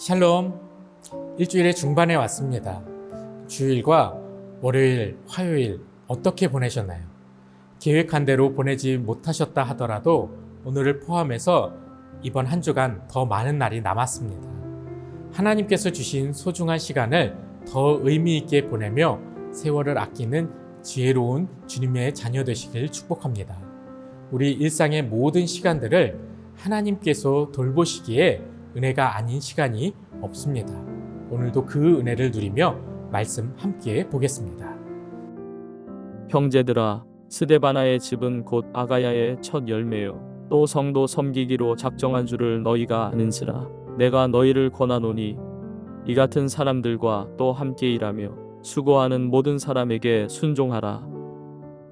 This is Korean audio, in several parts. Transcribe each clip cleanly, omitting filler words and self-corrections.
샬롬, 일주일의 중반에 왔습니다. 주일과 월요일, 화요일 어떻게 보내셨나요? 계획한 대로 보내지 못하셨다 하더라도 오늘을 포함해서 이번 한 주간 더 많은 날이 남았습니다. 하나님께서 주신 소중한 시간을 더 의미 있게 보내며 세월을 아끼는 지혜로운 주님의 자녀 되시길 축복합니다. 우리 일상의 모든 시간들을 하나님께서 돌보시기에 은혜가 아닌 시간이 없습니다. 오늘도 그 은혜를 누리며 말씀 함께 보겠습니다. 형제들아, 스데바나의 집은 곧 아가야의 첫 열매요 또 성도 섬기기로 작정한 줄을 너희가 아는지라. 내가 너희를 권하노니 이 같은 사람들과 또 함께 일하며 수고하는 모든 사람에게 순종하라.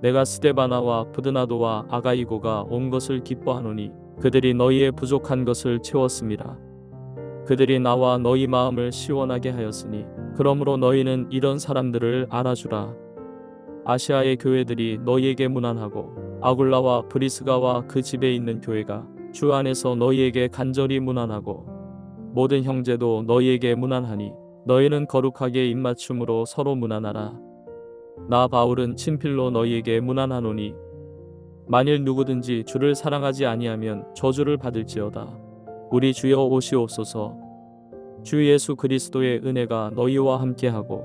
내가 스데바나와 브드나도와 아가이고가 온 것을 기뻐하노니 그들이 너희의 부족한 것을 채웠음이라. 그들이 나와 너희 마음을 시원하게 하였으니 그러므로 너희는 이런 사람들을 알아주라. 아시아의 교회들이 너희에게 문안하고 아굴라와 브리스가와 그 집에 있는 교회가 주 안에서 너희에게 간절히 문안하고 모든 형제도 너희에게 문안하니 너희는 거룩하게 입맞춤으로 서로 문안하라. 나 바울은 친필로 너희에게 문안하노니 만일 누구든지 주를 사랑하지 아니하면 저주를 받을지어다. 우리 주여 오시옵소서. 주 예수 그리스도의 은혜가 너희와 함께하고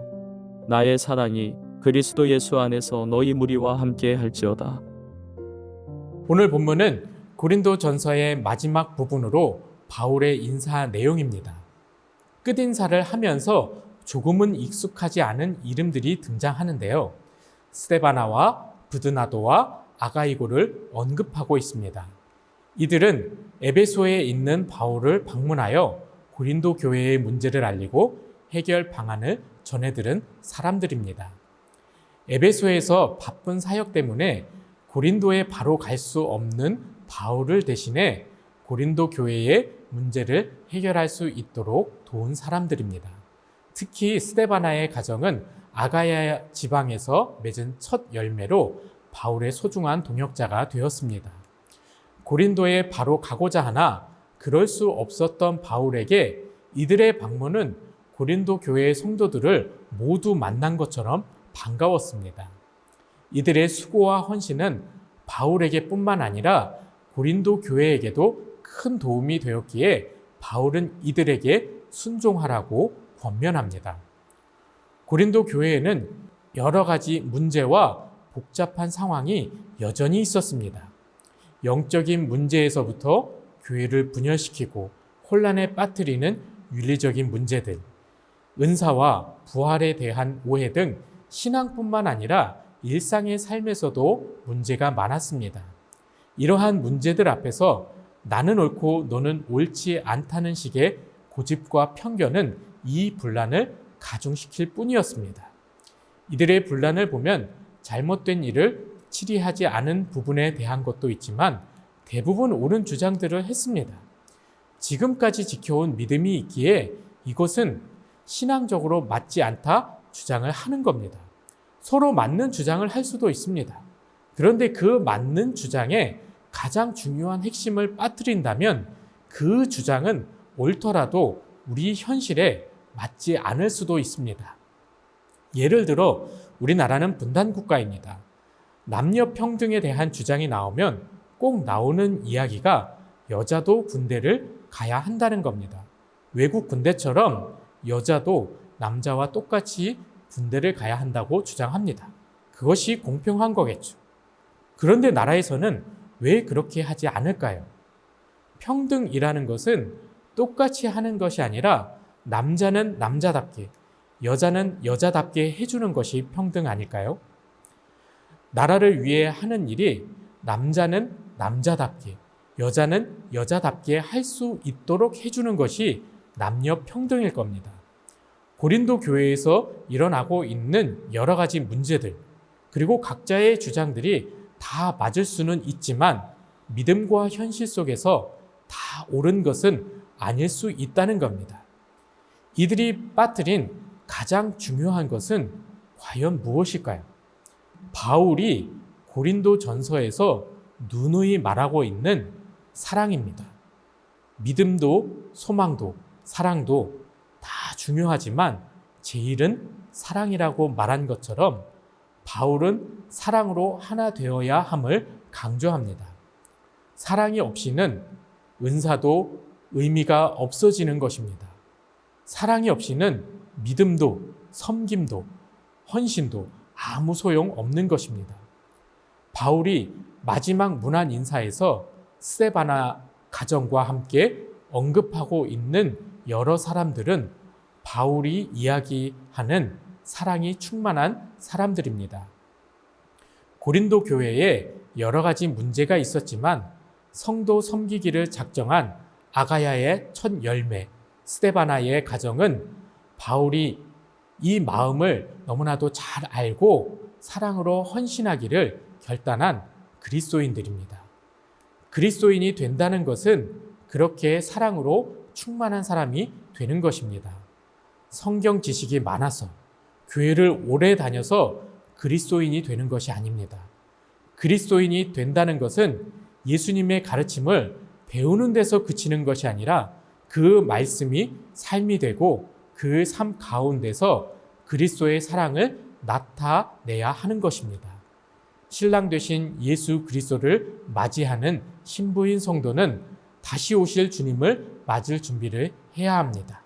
나의 사랑이 그리스도 예수 안에서 너희 무리와 함께 할지어다. 오늘 본문은 고린도전서의 마지막 부분으로 바울의 인사 내용입니다. 끝인사를 하면서 조금은 익숙하지 않은 이름들이 등장하는데요. 스데바나와 브드나도와 아가이고를 언급하고 있습니다. 이들은 에베소에 있는 바울을 방문하여 고린도 교회의 문제를 알리고 해결 방안을 전해들은 사람들입니다. 에베소에서 바쁜 사역 때문에 고린도에 바로 갈 수 없는 바울을 대신해 고린도 교회의 문제를 해결할 수 있도록 도운 사람들입니다. 특히 스데바나의 가정은 아가야 지방에서 맺은 첫 열매로 바울의 소중한 동역자가 되었습니다. 고린도에 바로 가고자 하나 그럴 수 없었던 바울에게 이들의 방문은 고린도 교회의 성도들을 모두 만난 것처럼 반가웠습니다. 이들의 수고와 헌신은 바울에게 뿐만 아니라 고린도 교회에게도 큰 도움이 되었기에 바울은 이들에게 순종하라고 권면합니다. 고린도 교회에는 여러 가지 문제와 복잡한 상황이 여전히 있었습니다. 영적인 문제에서부터 교회를 분열시키고 혼란에 빠뜨리는 윤리적인 문제들, 은사와 부활에 대한 오해 등 신앙뿐만 아니라 일상의 삶에서도 문제가 많았습니다. 이러한 문제들 앞에서 나는 옳고 너는 옳지 않다는 식의 고집과 편견은 이 분란을 가중시킬 뿐이었습니다. 이들의 분란을 보면 잘못된 일을 치리하지 않은 부분에 대한 것도 있지만 대부분 옳은 주장들을 했습니다. 지금까지 지켜온 믿음이 있기에 이것은 신앙적으로 맞지 않다 주장을 하는 겁니다. 서로 맞는 주장을 할 수도 있습니다. 그런데 그 맞는 주장에 가장 중요한 핵심을 빠뜨린다면 그 주장은 옳더라도 우리 현실에 맞지 않을 수도 있습니다. 예를 들어 우리나라는 분단 국가입니다. 남녀 평등에 대한 주장이 나오면 꼭 나오는 이야기가 여자도 군대를 가야 한다는 겁니다. 외국 군대처럼 여자도 남자와 똑같이 군대를 가야 한다고 주장합니다. 그것이 공평한 거겠죠. 그런데 나라에서는 왜 그렇게 하지 않을까요? 평등이라는 것은 똑같이 하는 것이 아니라 남자는 남자답게, 여자는 여자답게 해주는 것이 평등 아닐까요? 나라를 위해 하는 일이 남자는 남자답게, 여자는 여자답게 할 수 있도록 해주는 것이 남녀 평등일 겁니다. 고린도 교회에서 일어나고 있는 여러 가지 문제들, 그리고 각자의 주장들이 다 맞을 수는 있지만 믿음과 현실 속에서 다 옳은 것은 아닐 수 있다는 겁니다. 이들이 빠뜨린 가장 중요한 것은 과연 무엇일까요? 바울이 고린도 전서에서 누누이 말하고 있는 사랑입니다. 믿음도 소망도 사랑도 다 중요하지만 제일은 사랑이라고 말한 것처럼 바울은 사랑으로 하나 되어야 함을 강조합니다. 사랑이 없이는 은사도 의미가 없어지는 것입니다. 사랑이 없이는 믿음도 섬김도 헌신도 아무 소용 없는 것입니다. 바울이 마지막 문안 인사에서 스데바나 가정과 함께 언급하고 있는 여러 사람들은 바울이 이야기하는 사랑이 충만한 사람들입니다. 고린도 교회에 여러 가지 문제가 있었지만 성도 섬기기를 작정한 아가야의 첫 열매 스데바나의 가정은 바울이 이 마음을 너무나도 잘 알고 사랑으로 헌신하기를 결단한 그리스도인들입니다. 그리스도인이 된다는 것은 그렇게 사랑으로 충만한 사람이 되는 것입니다. 성경 지식이 많아서 교회를 오래 다녀서 그리스도인이 되는 것이 아닙니다. 그리스도인이 된다는 것은 예수님의 가르침을 배우는 데서 그치는 것이 아니라 그 말씀이 삶이 되고 그 삶 가운데서 그리스도의 사랑을 나타내야 하는 것입니다. 신랑 되신 예수 그리스도를 맞이하는 신부인 성도는 다시 오실 주님을 맞을 준비를 해야 합니다.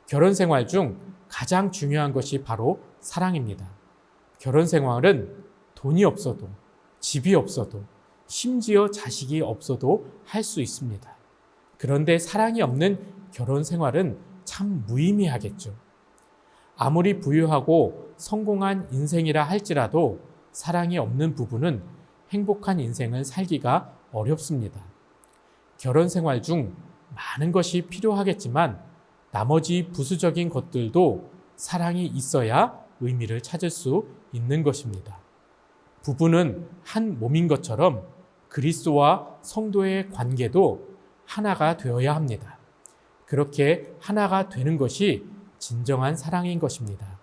결혼 생활 중 가장 중요한 것이 바로 사랑입니다. 결혼 생활은 돈이 없어도, 집이 없어도, 심지어 자식이 없어도 할 수 있습니다. 그런데 사랑이 없는 결혼 생활은 참 무의미하겠죠. 아무리 부유하고 성공한 인생이라 할지라도 사랑이 없는 부부는 행복한 인생을 살기가 어렵습니다. 결혼 생활 중 많은 것이 필요하겠지만 나머지 부수적인 것들도 사랑이 있어야 의미를 찾을 수 있는 것입니다. 부부는 한 몸인 것처럼 그리스도와 성도의 관계도 하나가 되어야 합니다. 그렇게 하나가 되는 것이 진정한 사랑인 것입니다.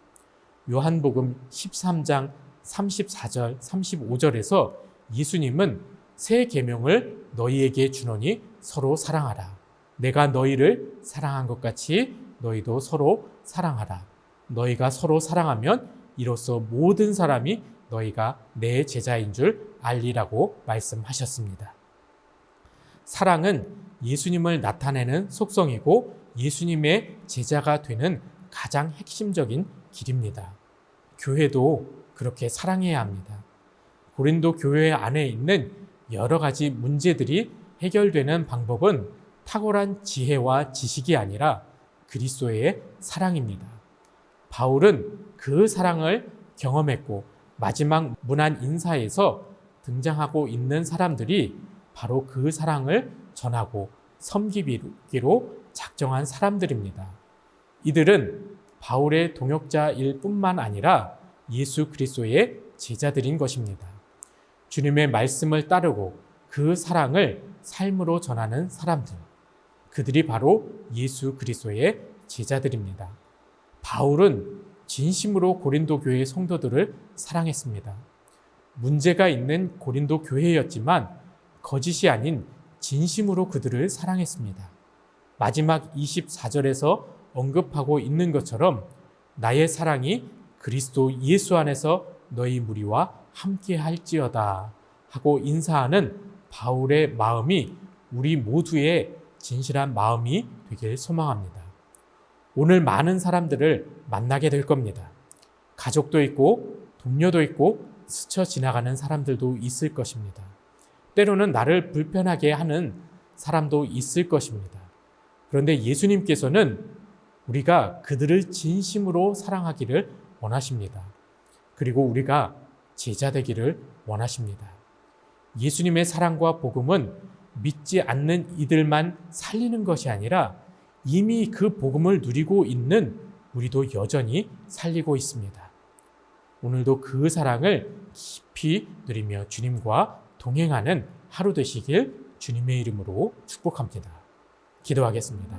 요한복음 13장 34절, 35절에서 예수님은 새 계명을 너희에게 주노니 서로 사랑하라. 내가 너희를 사랑한 것 같이 너희도 서로 사랑하라. 너희가 서로 사랑하면 이로써 모든 사람이 너희가 내 제자인 줄 알리라고 말씀하셨습니다. 사랑은 예수님을 나타내는 속성이고 예수님의 제자가 되는 가장 핵심적인 길입니다. 교회도 그렇게 사랑해야 합니다. 고린도 교회 안에 있는 여러 가지 문제들이 해결되는 방법은 탁월한 지혜와 지식이 아니라 그리스도의 사랑입니다. 바울은 그 사랑을 경험했고 마지막 문안 인사에서 등장하고 있는 사람들이 바로 그 사랑을 전하고 섬기기로 작정한 사람들입니다. 이들은 바울의 동역자일 뿐만 아니라 예수 그리스도의 제자들인 것입니다. 주님의 말씀을 따르고 그 사랑을 삶으로 전하는 사람들, 그들이 바로 예수 그리스도의 제자들입니다. 바울은 진심으로 고린도 교회의 성도들을 사랑했습니다. 문제가 있는 고린도 교회였지만 거짓이 아닌 진심으로 그들을 사랑했습니다. 마지막 24절에서 언급하고 있는 것처럼 나의 사랑이 그리스도 예수 안에서 너희 무리와 함께 할지어다 하고 인사하는 바울의 마음이 우리 모두의 진실한 마음이 되길 소망합니다. 오늘 많은 사람들을 만나게 될 겁니다. 가족도 있고 동료도 있고 스쳐 지나가는 사람들도 있을 것입니다. 때로는 나를 불편하게 하는 사람도 있을 것입니다. 그런데 예수님께서는 우리가 그들을 진심으로 사랑하기를 원하십니다. 그리고 우리가 제자 되기를 원하십니다. 예수님의 사랑과 복음은 믿지 않는 이들만 살리는 것이 아니라 이미 그 복음을 누리고 있는 우리도 여전히 살리고 있습니다. 오늘도 그 사랑을 깊이 누리며 주님과 동행하는 하루 되시길 주님의 이름으로 축복합니다. 기도하겠습니다.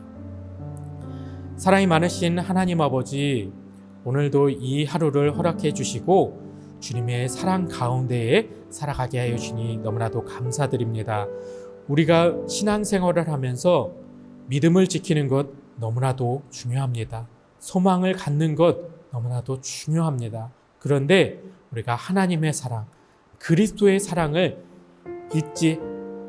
사랑이 많으신 하나님 아버지, 오늘도 이 하루를 허락해 주시고 주님의 사랑 가운데에 살아가게 하여 주니 너무나도 감사드립니다. 우리가 신앙생활을 하면서 믿음을 지키는 것 너무나도 중요합니다. 소망을 갖는 것 너무나도 중요합니다. 그런데 우리가 하나님의 사랑, 그리스도의 사랑을 잊지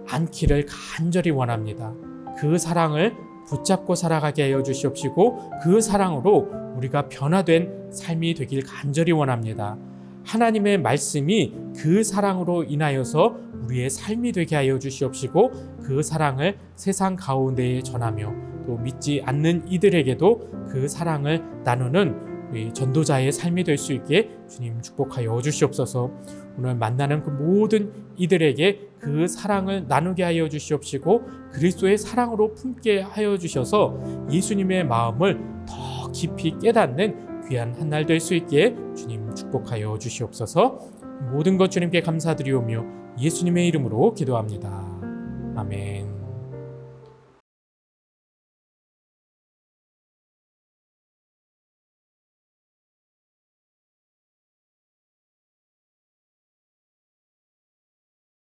않기를 간절히 원합니다. 그 사랑을 붙잡고 살아가게 하여 주시옵시고 그 사랑으로 우리가 변화된 삶이 되길 간절히 원합니다. 하나님의 말씀이 그 사랑으로 인하여서 우리의 삶이 되게 하여 주시옵시고 그 사랑을 세상 가운데에 전하며 또 믿지 않는 이들에게도 그 사랑을 나누는 우리 전도자의 삶이 될 수 있게 주님 축복하여 주시옵소서. 오늘 만나는 그 모든 이들에게 그 사랑을 나누게 하여 주시옵시고 그리스도의 사랑으로 품게 하여 주셔서 예수님의 마음을 더 깊이 깨닫는 귀한 한 날 될 수 있게 주님 축복하여 주시옵소서. 모든 것 주님께 감사드리오며 예수님의 이름으로 기도합니다. 아멘.